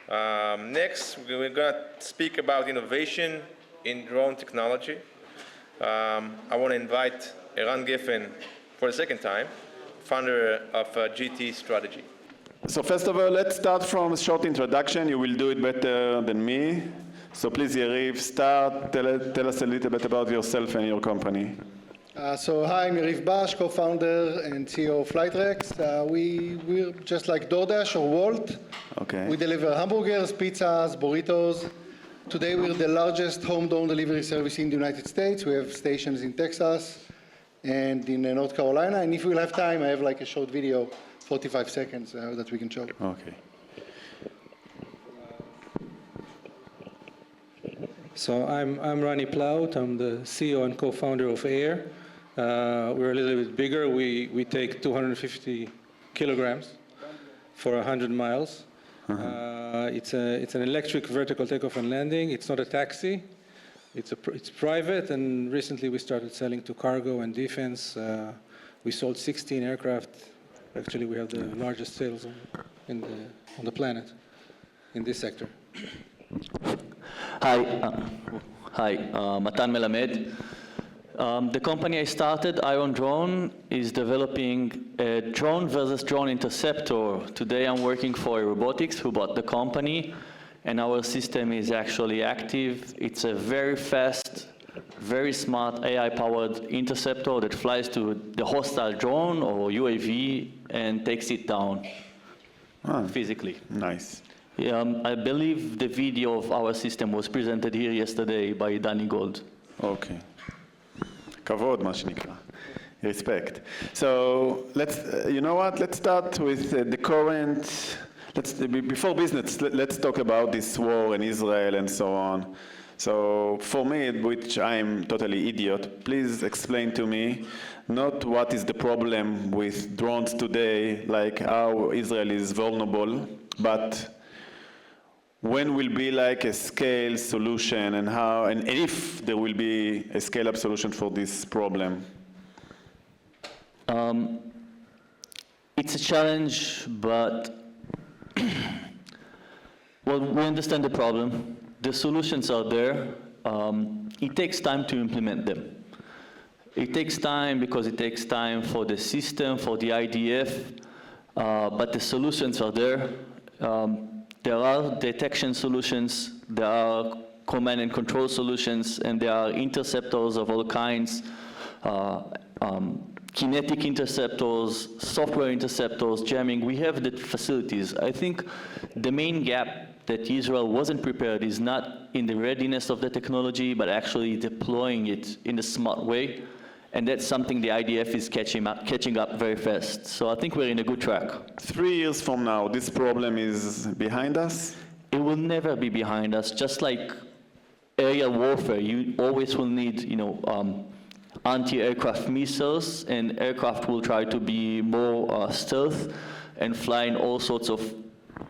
Next, we're going to speak about innovation in drone technology. I want to invite Eran Gefen for the second time, founder of GT Strategy. So first of all, let's start from a short introduction. You will do it better than me. So please, Yariv, start. Tell us a little bit about yourself and your company. So hi, I'm Yariv Bash, co-founder and CEO of Flytrex. We're just like DoorDash or Wolt. Okay. We deliver hamburgers, pizzas, burritos. Today we're the largest home drone delivery service in the United States. We have stations in Texas and in North Carolina. And if we'll have time, I have like a short video, 45 seconds that we can show. Okay. So I'm Rani Plaut. I'm the CEO and co-founder of Air. We're a little bit bigger. We take 250 kilograms for 100 miles. It's an electric vertical takeoff and landing. It's not a taxi. It's private, and recently we started selling to cargo and defense. We sold 16 aircraft. Actually, we have the largest sales on the planet in this sector. Hi, Matan, Melamed. The company I started, Iron Drone, is developing a drone versus drone interceptor. Today I'm working for Airobotics, who bought the company, and our system is actually active. It's a very fast, very smart AI-powered interceptor that flies to the hostile drone or UAV and takes it down physically. Nice. I believe the video of our system was presented here yesterday by Danny Gold. Okay. Kavod, מה שנקרא. Respect. So let's, you know what? Let's start with the current. Before business, let's talk about this war in Israel and so on. So for me, which I'm totally idiot, please explain to me not what is the problem with drones today, like how Israel is vulnerable, but when will be like a scale solution and how, and if there will be a scale-up solution for this problem? It's a challenge, but well, we understand the problem. The solutions are there. It takes time to implement them. It takes time because it takes time for the system, for the IDF, but the solutions are there. There are detection solutions, there are command and control solutions, and there are interceptors of all kinds, kinetic interceptors, software interceptors, jamming. We have the facilities. I think the main gap that Israel wasn't prepared is not in the readiness of the technology, but actually deploying it in a smart way. And that's something the IDF is catching up very fast. So I think we're in a good track. 3 years from now, this problem is behind us? It will never be behind us. Just like aerial warfare, you always will need, anti-aircraft missiles, and aircraft will try to be more stealth and fly in all sorts of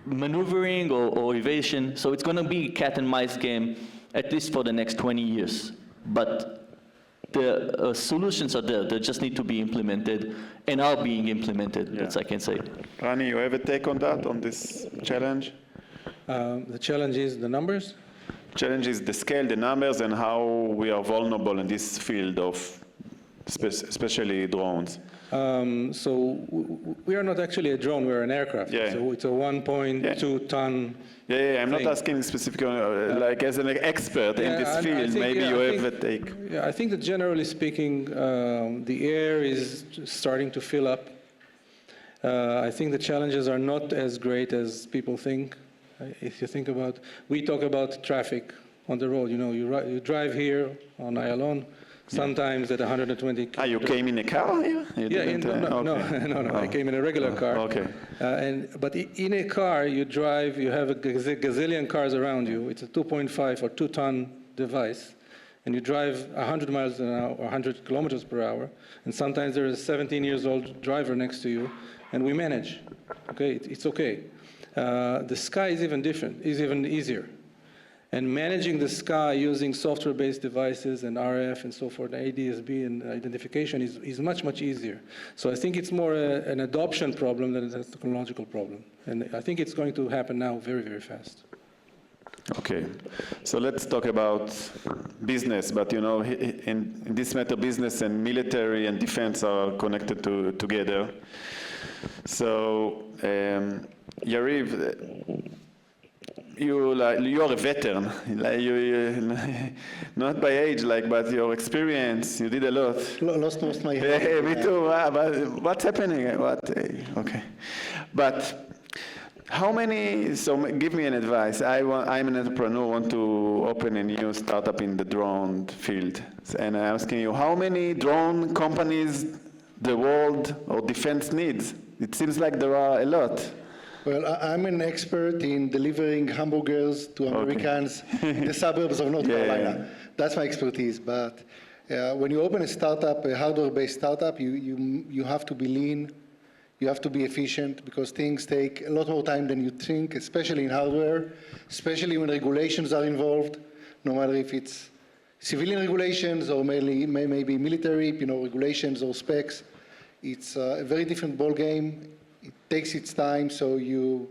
maneuvering or evasion. So it's going to be a cat and mice game, at least for the next 20 years. But the solutions are there. They just need to be implemented and are being implemented, that's I can say. Rani, you have a take on that, on this challenge? The challenge is the numbers? Challenge is the scale, the numbers, and how we are vulnerable in this field of especially drones. So we are not actually a drone, we're an aircraft. Yeah. So it's a 1.2 ton. Yeah, I'm not asking specifically, like as an expert in this field, maybe you have a take. Yeah, I think that generally speaking, the air is starting to fill up. I think the challenges are not as great as people think. If you think about, we talk about traffic on the road. You drive here on Ayalon, sometimes at 120. You came in a car here? No, I came in a regular car. Okay. But in a car, you drive, you have a gazillion cars around you. It's a 2.5 or 2 ton device. And you drive 100 miles an hour, or 100 kilometers per hour. And sometimes there is a 17-year-old driver next to you. And we manage. Okay, it's okay. The sky is even different, is even easier. And managing the sky using software-based devices and RF and so forth, ADSB and identification is much, much easier. So I think it's more an adoption problem than a technological problem. And I think it's going to happen now very, very fast. Okay, so let's talk about business, but you know, in this matter, business and military and defense are connected together. So, Yariv, you are a veteran, like not by age, but your experience. You did a lot. Lost most of my Hey, me too. But what's happening? Okay, but how many? So give me an advice. I'm an entrepreneur. Want to open a new startup in the drone field, and I'm asking you, how many drone companies the world or defense needs? It seems like there are a lot. Well, I'm an expert in delivering hamburgers to Americans in the suburbs of North Carolina. That's my expertise. But when you open a startup, a hardware-based startup, you have to be lean, you have to be efficient, because things take a lot more time than you think, especially in hardware, especially when regulations are involved, no matter if it's civilian regulations or maybe military, regulations or specs. It's a very different ballgame. It takes its time, so you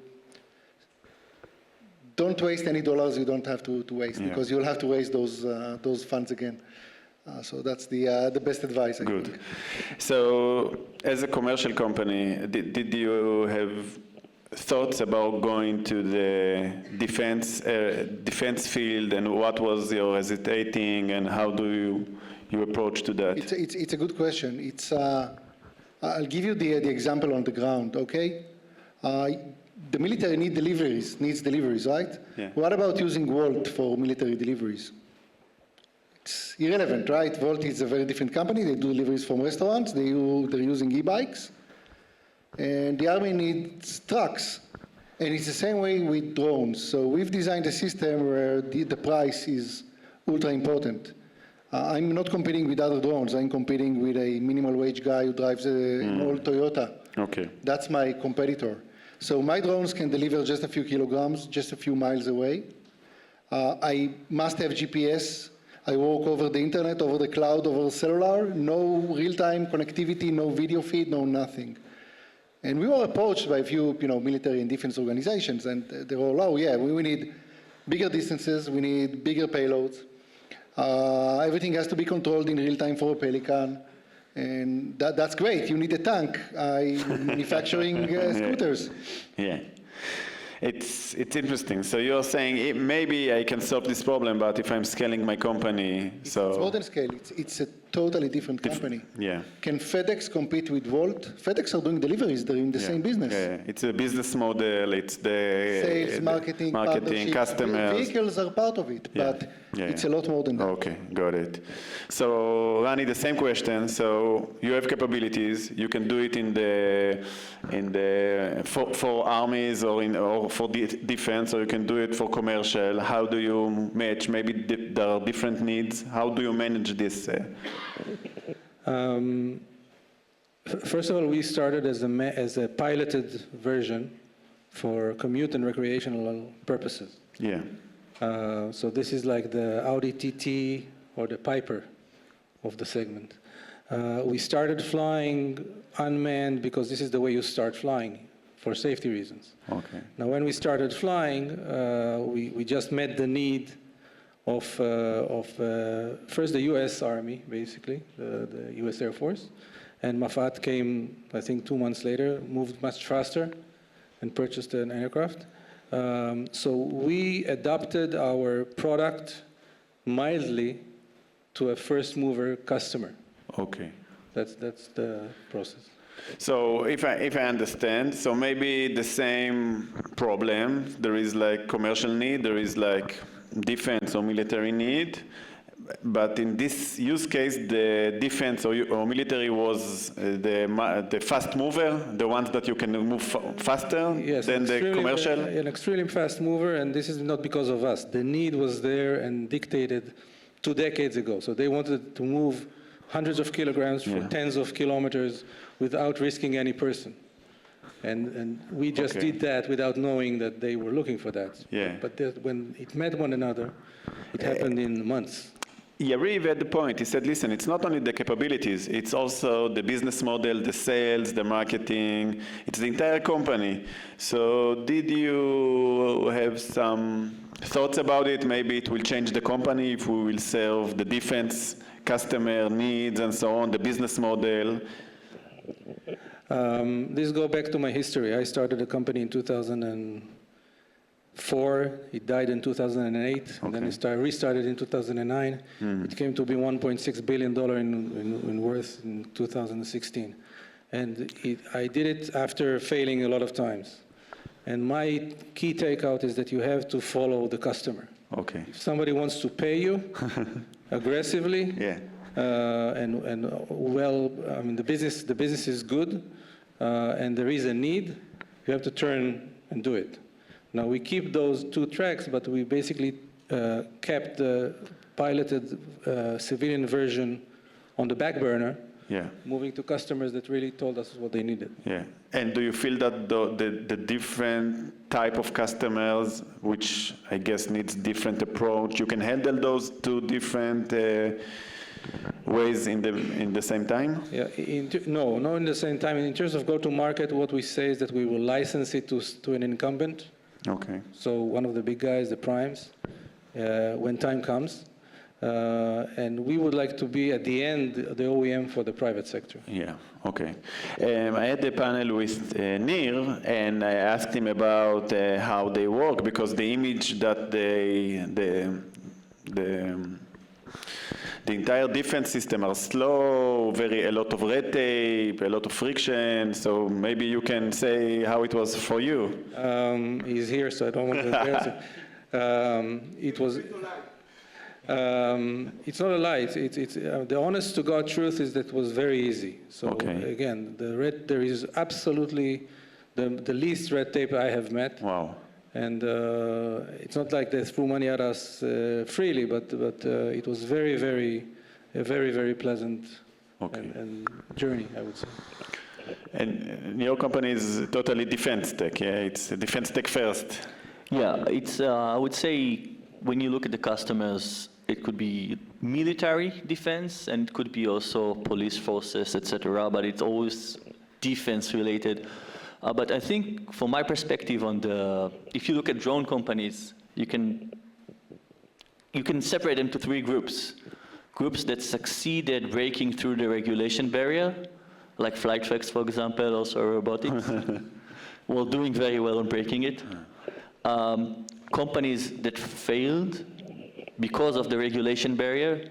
don't waste any dollars you don't have to waste, because you'll have to raise those funds again. So that's the best advice, I think. So as a commercial company, did you have thoughts about going to the defense field, and what was your hesitating, and how do you approach to that? It's a good question. I'll give you the example on the ground, okay? The military needs deliveries, right? Yeah. What about using Volt for military deliveries? It's irrelevant, right? Volt is a very different company. They do deliveries from restaurants. They're using e-bikes. And the Army needs trucks. And it's the same way with drones. So we've designed a system where the price is ultra important. I'm not competing with other drones. I'm competing with a minimal wage guy who drives an old Toyota. Okay. That's my competitor. So my drones can deliver just a few kilograms, just a few miles away. I must have GPS. I work over the internet, over the cloud, over cellular. No real-time connectivity, no video feed, no nothing. And we were approached by a few, military and defense organizations, and they're all, oh yeah, we need bigger distances, we need bigger payloads. Everything has to be controlled in real time for a Pelican, and that's great. You need a tank. I'm manufacturing scooters. Yeah, it's interesting. So you're saying maybe I can solve this problem, but if I'm scaling my company, It's more than scale. It's a totally different company. Yeah. Can FedEx compete with Volt? FedEx are doing deliveries. They're in the same business. Yeah, it's a business model. It's the Sales, marketing, customers. Vehicles are part of it, but it's a lot more than that. Okay, got it. So, Rani, the same question. So, you have capabilities. You can do it for armies or for defense, or you can do it for commercial. How do you match? Maybe there are different needs. How do you manage this? First of all, we started as a piloted version for commute and recreational purposes. Yeah. So this is like the Audi TT or the Piper of the segment. We started flying unmanned because this is the way you start flying for safety reasons. Okay. Now, when we started flying, we just met the need of first the U.S. Army, basically, the U.S. Air Force, and Mafat came, I think, 2 months later, moved much faster, and purchased an aircraft. So we adapted our product mildly to a first mover customer. Okay. That's the process. So if I understand, so maybe the same problem, there is like commercial need, there is like defense or military need, but in this use case, the defense or military was the fast mover, the ones that you can move faster than the commercial? An extremely fast mover, and this is not because of us. The need was there and dictated 2 decades ago. So they wanted to move hundreds of kilograms for tens of kilometers without risking any person. And we just Okay. did that without knowing that they were looking for that. Yeah. But when it met one another, it happened in months. Yariv had the point. He said, listen, it's not only the capabilities, it's also the business model, the sales, the marketing, it's the entire company. So did you have some thoughts about it? Maybe it will change the company if we will serve the defense customer needs and so on, the business model. This goes back to my history. I started a company in 2004. It died in 2008. And then it restarted in 2009. It came to be $1.6 billion in worth in 2016. And I did it after failing a lot of times. And my key takeout is that you have to follow the customer. Okay. If somebody wants to pay you aggressively, Yeah. and well, I mean, the business is good, and there is a need, you have to turn and do it. Now, we keep those two tracks, but we basically kept the piloted civilian version on the back burner, Yeah. moving to customers that really told us what they needed. Yeah. And do you feel that the different type of customers, which I guess needs different approach, you can handle those two different ways in the same time? Yeah, no, not in the same time. In terms of go-to-market, what we say is that we will license it to an incumbent. Okay. So one of the big guys, the primes, when time comes. And we would like to be, at the end, the OEM for the private sector. Yeah, okay. I had a panel with Nir, and I asked him about how they work, because the image that the entire defense system are slow, a lot of red tape, a lot of friction, so maybe you can say how it was for you. He's here, so I don't want to embarrass him. It was... it's not a lie. It's the honest to God truth is that it was very easy. So again, there is absolutely the least red tape I have met. Wow. And it's not like they threw money at us freely, but it was a very pleasant and journey, I would say. And your company is totally defense tech, yeah? It's defense tech first. Yeah, it's I would say when you look at the customers, it could be military defense and it could be also police forces, etc. But it's always defense related. But I think from my perspective if you look at drone companies, you can separate them to three groups. Groups that succeed at breaking through the regulation barrier, like Flytrex, for example, also Airobotics. Well, doing very well on breaking it. Companies that failed because of the regulation barrier,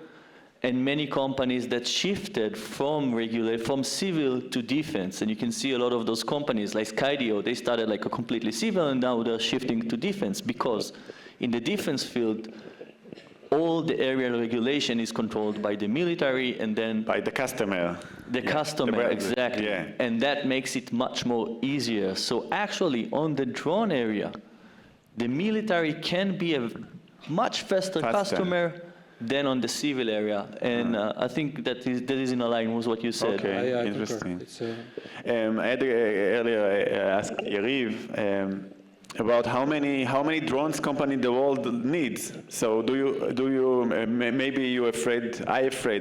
and many companies that shifted from civil to defense. And you can see a lot of those companies, like Skydio, they started like a completely civil, and now they're shifting to defense, because in the defense field, all the aerial regulation is controlled by the military and then by the customer. The customer, exactly. Yeah. And that makes it much more easier. So actually, on the drone area, the military can be a much faster customer than on the civil area. And I think that is in line with what you said. Okay, I interesting. concur. I had earlier asked Yariv about how many drones company the world needs. So do you maybe you're afraid,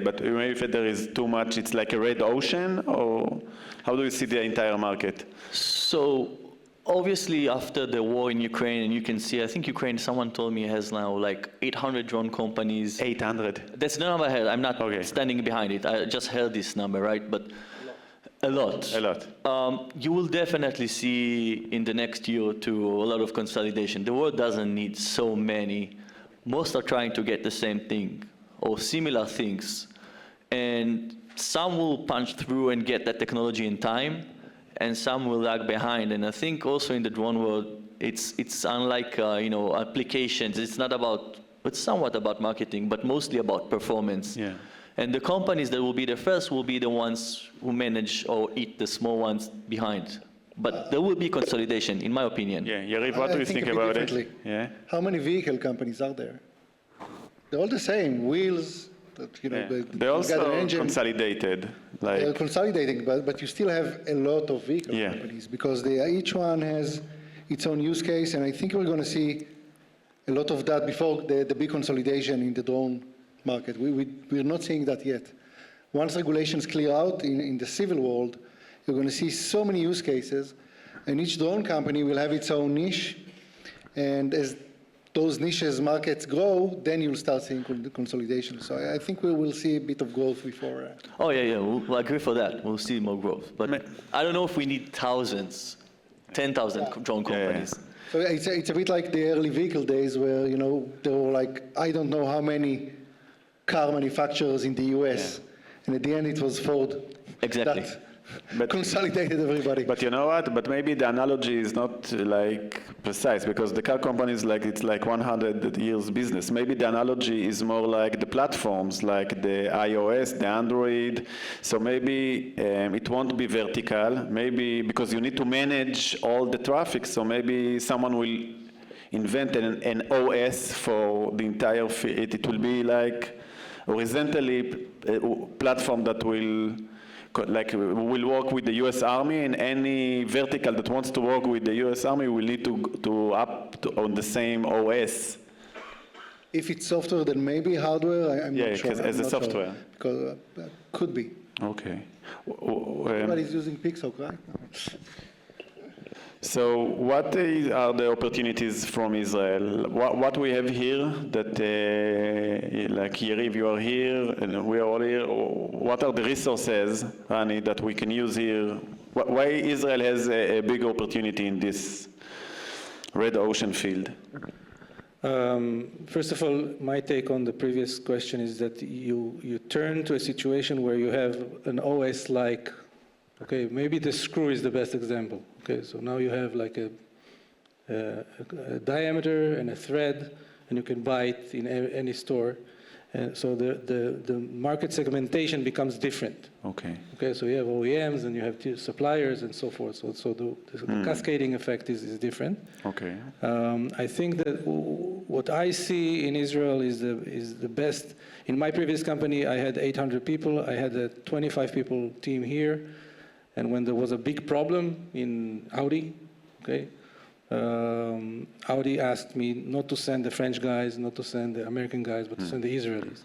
but maybe if there is too much, it's like a red ocean, or how do you see the entire market? So obviously after the war in Ukraine, and you can see, I think Ukraine, someone told me, has now like 800 drone companies. 800? That's the number I heard. I'm not standing behind it. I just heard this number, right? But a lot. A lot. You will definitely see in the next year or two a lot of consolidation. The world doesn't need so many. Most are trying to get the same thing or similar things. And some will punch through and get that technology in time, and some will lag behind. And I think also in the drone world, it's unlike applications. It's somewhat about marketing, but mostly about performance. Yeah. And the companies that will be the first will be the ones who manage or eat the small ones behind. But there will be consolidation, in my opinion. Yeah, Yariv, what do you think about it? Yeah. How many vehicle companies are there? They're all the same: wheels, That, Yeah. they They're got also an engine. consolidated. They're Like, consolidating, but you still have a lot of vehicle Yeah. companies because each one has its own use case, and I think we're going to see a lot of that before the big consolidation in the drone market. We're not seeing that yet. Once regulations clear out in the civil world, you're going to see so many use cases, and each drone company will have its own niche, and as those niches markets grow, then you'll start seeing consolidation. So I think we will see a bit of growth before. Oh, yeah, we'll agree for that. We'll see more growth. But I don't know if we need thousands, 10,000 drone companies. So it's a bit like the early vehicle days where, there were like, I don't know how many car manufacturers in the US. And at the end, it was Ford. Exactly. That consolidated everybody. but you know what? But maybe the analogy is not like precise because the car companies it's like 100 years business. Maybe the analogy is more like the platforms, like the iOS, the Android. So maybe it won't be vertical. Maybe because you need to manage all the traffic. So maybe someone will invent an OS for the entire field. It will be like horizontally a platform that will work with the U.S. Army, and any vertical that wants to work with the U.S. Army will need to on the same OS. If it's software, then maybe hardware. I'm not sure. As a software. Because could be. Okay. Everybody's using Pixel, right? So what are the opportunities from Israel? What we have here that, like Yariv, you are here, and we are all here. What are the resources, Rani, that we can use here? Why Israel has a big opportunity in this red ocean field? First of all, my take on the previous question is that you turn to a situation where you have an OS like, okay, maybe the screw is the best example. Okay, so now you have like a diameter and a thread, and you can buy it in any store. And so the market segmentation becomes different. Okay. Okay, so you have OEMs and you have suppliers and so forth. So the cascading effect is different. Okay. I think that what I see in Israel is the best. In my previous company, I had 800 people. I had a 25 people team here. And when there was a big problem in Audi, okay, Audi asked me not to send the French guys, not to send the American guys, but to send the Israelis.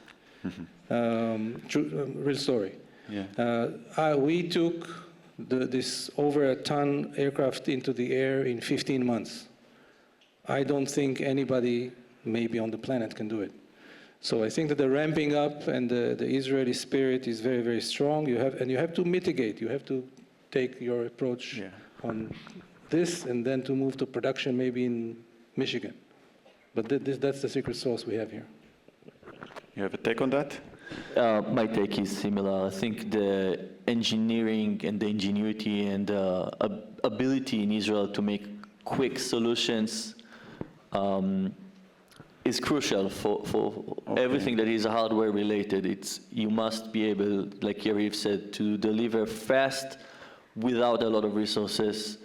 Real story. Yeah. We took this over a ton aircraft into the air in 15 months. I don't think anybody maybe on the planet can do it. So I think that the ramping up and the Israeli spirit is very, very strong. You have to mitigate. You have to take your approach on this and then to move to production maybe in Michigan. But that's the secret sauce we have here. You have a take on that? My take is similar. I think the engineering and the ingenuity and the ability in Israel to make quick solutions is crucial for everything that is hardware related. You must be able, like Yariv said, to deliver fast without a lot of resources.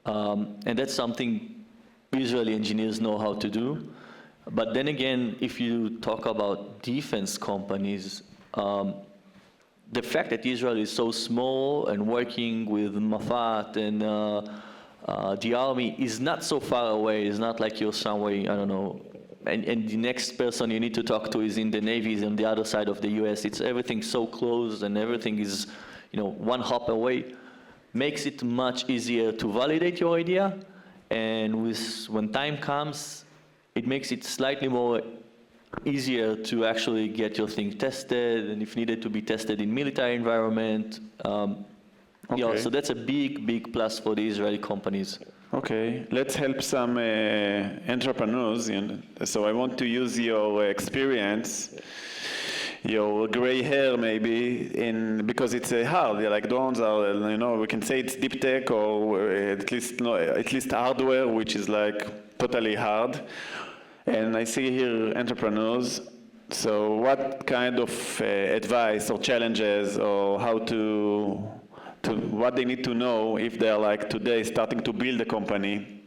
And that's something Israeli engineers know how to do. But then again, if you talk about defense companies, the fact that Israel is so small and working with Mafat and the army is not so far away. It's not like you're somewhere, I don't know, and the next person you need to talk to is in the Navy, is on the other side of the US. It's everything so close and everything is, one hop away. Makes it much easier to validate your idea. And when time comes, it makes it slightly more easier to actually get your thing tested, and if needed to be tested in military environment. So that's a big, big plus for the Israeli companies. Okay, let's help some entrepreneurs. So I want to use your experience, your gray hair maybe, because it's hard. Like drones are, we can say it's deep tech or at least hardware, which is like totally hard. And I see here entrepreneurs. So what kind of advice or challenges or how to what they need to know if they're like today starting to build a company?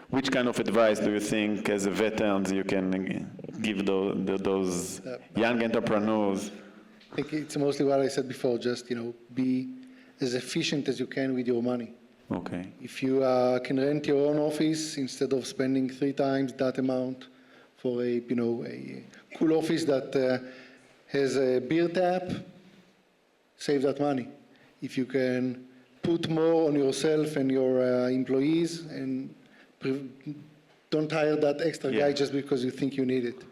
which kind of advice do you think, as a veterans, you can give those young entrepreneurs? I think it's mostly what I said before, just, be as efficient as you can with your money. Okay. If you can rent your own office instead of spending 3 times that amount for a cool office that has a beer tap, save that money. If you can put more on yourself and your employees and don't hire that extra guy just because you think you need it.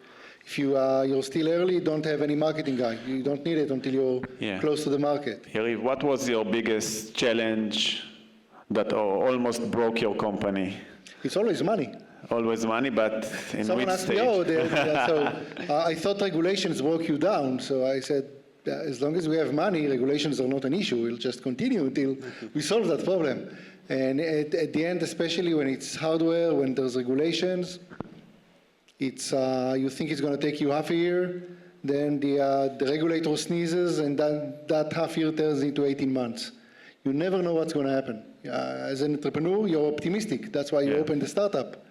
If you're still early, don't have any marketing guy. You don't need it until you're close to the market. Yariv, what was your biggest challenge that almost broke your company? It's always money. Always money, but in Someone which asked stage? me, I thought regulations broke you down. So I said, as long as we have money, regulations are not an issue. We'll just continue until we solve that problem. And at the end, especially when it's hardware, when there's regulations, it's you think it's going to take you half a year, then the regulator sneezes, and that half year turns into 18 months. You never know what's going to happen. As an entrepreneur, you're optimistic. That's why you open the startup.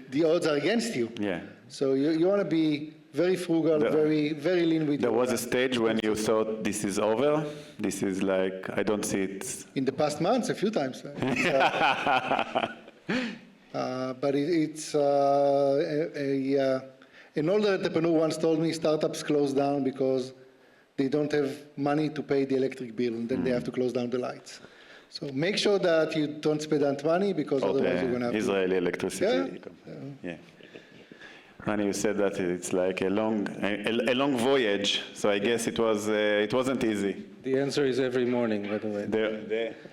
The odds are against you. Yeah. So you want to be very frugal, very lean with There was a stage when you thought this is over? This is like, I don't see it. In the past months, a few times. But it's an older entrepreneur once told me startups close down because they don't have money to pay the electric bill, and then they have to close down the lights. So make sure that you don't spend that money, because otherwise you're going to have Israeli electricity. Yeah. Rani, you said that it's like a long voyage, so I guess it wasn't easy. The answer is every morning, by the way.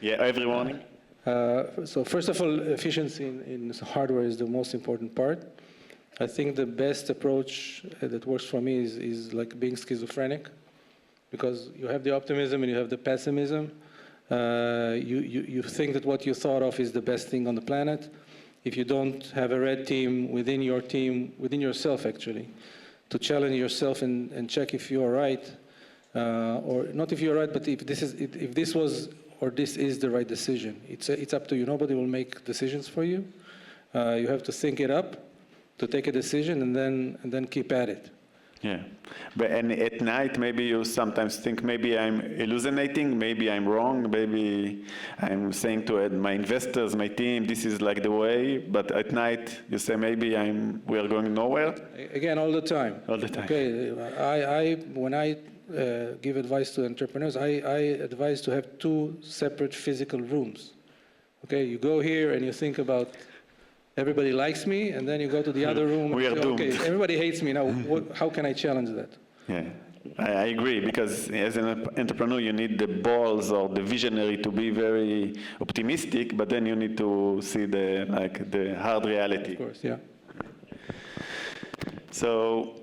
Every morning? So first of all, efficiency in hardware is the most important part. I think the best approach that works for me is like being schizophrenic, because you have the optimism and you have the pessimism. You think that what you thought of is the best thing on the planet. If you don't have a red team, within yourself actually, to challenge yourself and check if you are right, or not if you are right, but if this is the right decision. It's up to you. Nobody will make decisions for you. You have to think it up, to take a decision, and then keep at it. Yeah, and at night maybe you sometimes think maybe I'm hallucinating, maybe I'm wrong, maybe I'm saying to my investors, my team, this is like the way, but at night you say maybe we are going nowhere. Again, all the time. All the time. Okay, when I give advice to entrepreneurs, I advise to have 2 separate physical rooms. Okay, you go here and you think about everybody likes me, and then you go to the other room. We are doomed. Okay, everybody hates me now. How can I challenge that? Yeah, I agree, because as an entrepreneur, you need the balls or the visionary to be very optimistic, but then you need to see the hard reality. Of course, yeah. So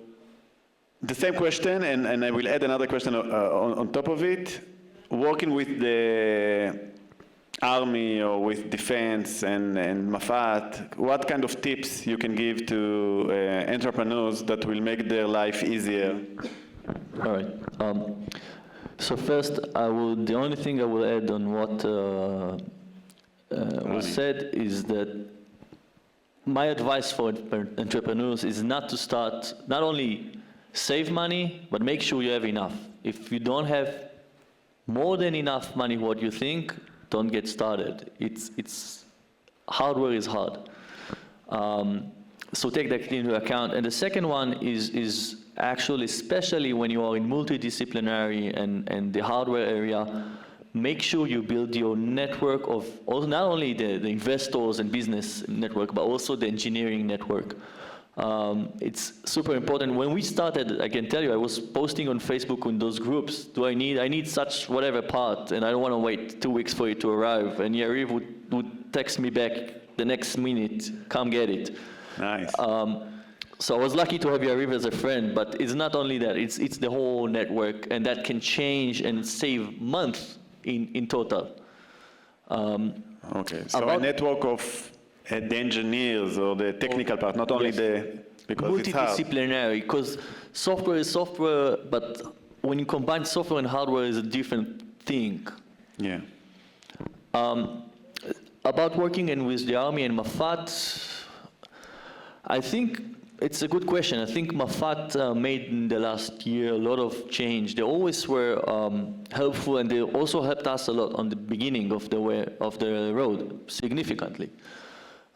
the same question, and I will add another question on top of it. Working with the Army or with defense and Mafat, what kind of tips you can give to entrepreneurs that will make their life easier? All right. So first, the only thing I will add on what was said is that my advice for entrepreneurs is not only save money, but make sure you have enough. If you don't have more than enough money, what you think, don't get started. Hardware is hard. So take that into account. And the second one is actually, especially when you are in multidisciplinary and the hardware area, make sure you build your network of not only the investors and business network, but also the engineering network. It's super important. When we started, I can tell you, I was posting on Facebook in those groups, I need such whatever part, and I don't want to wait 2 weeks for it to arrive. And Yariv would text me back the next minute, come get it. Nice. So I was lucky to have Yariv as a friend, but it's not only that, it's the whole network, and that can change and save months in total. Okay, so a network of the engineers or the technical part, not only because it's hard. Multidisciplinary, because software is software, but when you combine software and hardware is a different thing. Yeah. About working with the Army and Mafat, I think it's a good question. I think Mafat made in the last year a lot of change. They always were helpful, and they also helped us a lot on the beginning of the road, significantly.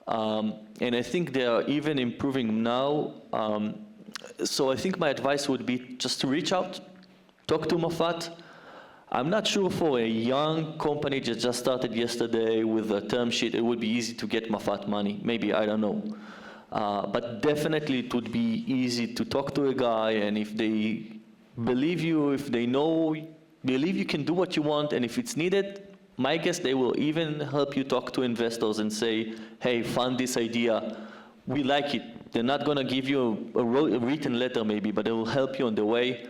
And I think they are even improving now. So I think my advice would be just to reach out, talk to Mafat. I'm not sure for a young company that just started yesterday with a term sheet, it would be easy to get Mafat money. Maybe, I don't know. But definitely it would be easy to talk to a guy, and if they believe you, if they believe you can do what you want, and if it's needed, my guess they will even help you talk to investors and say, hey, fund this idea, we like it. They're not gonna give you a written letter maybe, but they will help you on the way.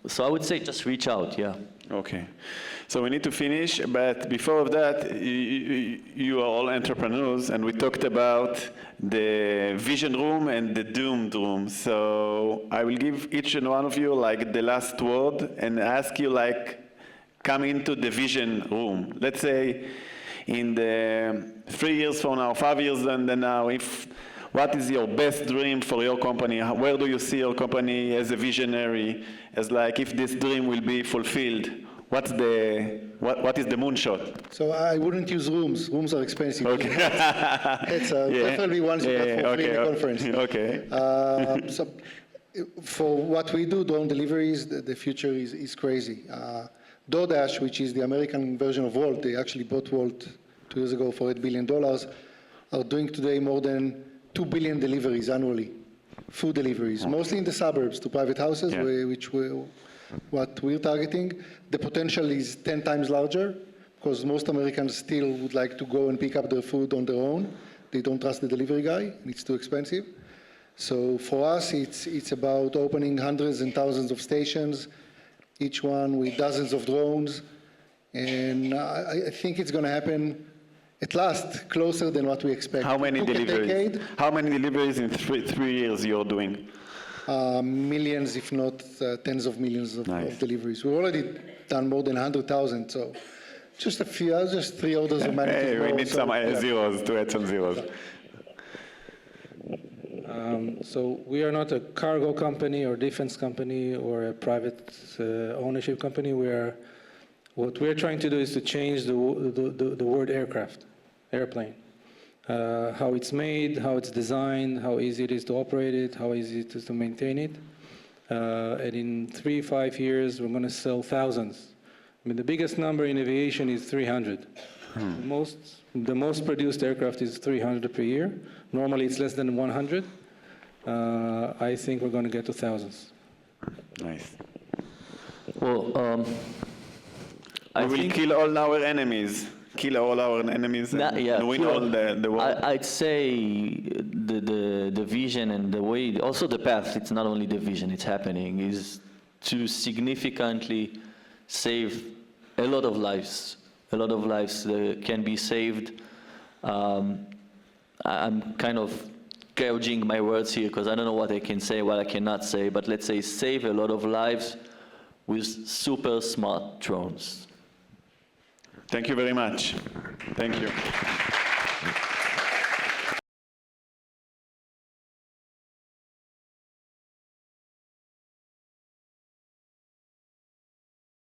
So I would say just reach out, yeah. Okay. So we need to finish, but before of that, you are all entrepreneurs, and we talked about the vision room and the doomed room. So I will give each and one of you like the last word and ask you like, come into the vision room. Let's say in the 3 years from now, 5 years from now, what is your best dream for your company? Where do you see your company as a visionary? As like if this dream will be fulfilled, what is the moonshot? So I wouldn't use rooms. Rooms are expensive. Okay. It's definitely ones you got for free in the conference. Okay. So for what we do, drone deliveries, the future is crazy. DoorDash, which is the American version of Wolt, they actually bought Wolt 2 years ago for $8 billion, are doing today more than 2 billion deliveries annually, food deliveries, mostly in the suburbs to private houses, what we're targeting. The potential is 10 times larger, because most Americans still would like to go and pick up their food on their own. They don't trust the delivery guy, and it's too expensive. So for us, it's about opening hundreds and thousands of stations, each one with dozens of drones, and I think it's going to happen at last closer than what we expect. How many deliveries? How many deliveries in 3 years you're doing? Millions, if not tens of millions of deliveries. We've already done more than 100,000, so just a few, just 3 orders of magnitude. Hey, we need some zeros to add some zeros. So we are not a cargo company or defense company or a private ownership company. What we're trying to do is to change the word airplane. How it's made, how it's designed, how easy it is to operate it, how easy it is to maintain it. And in 3-5 years, we're going to sell thousands. I mean, the biggest number in aviation is 300. The most produced aircraft is 300 per year. Normally, it's less than 100. I think we're going to get to thousands. Nice. Well, we will kill all our enemies. Kill all our enemies and win all the world. I'd say the vision and the way, also the path, it's not only the vision, it's happening, is to significantly save a lot of lives. A lot of lives can be saved. I'm kind of gouging my words here because I don't know what I can say, what I cannot say, but let's say save a lot of lives with super smart drones. Thank you very much. Thank you.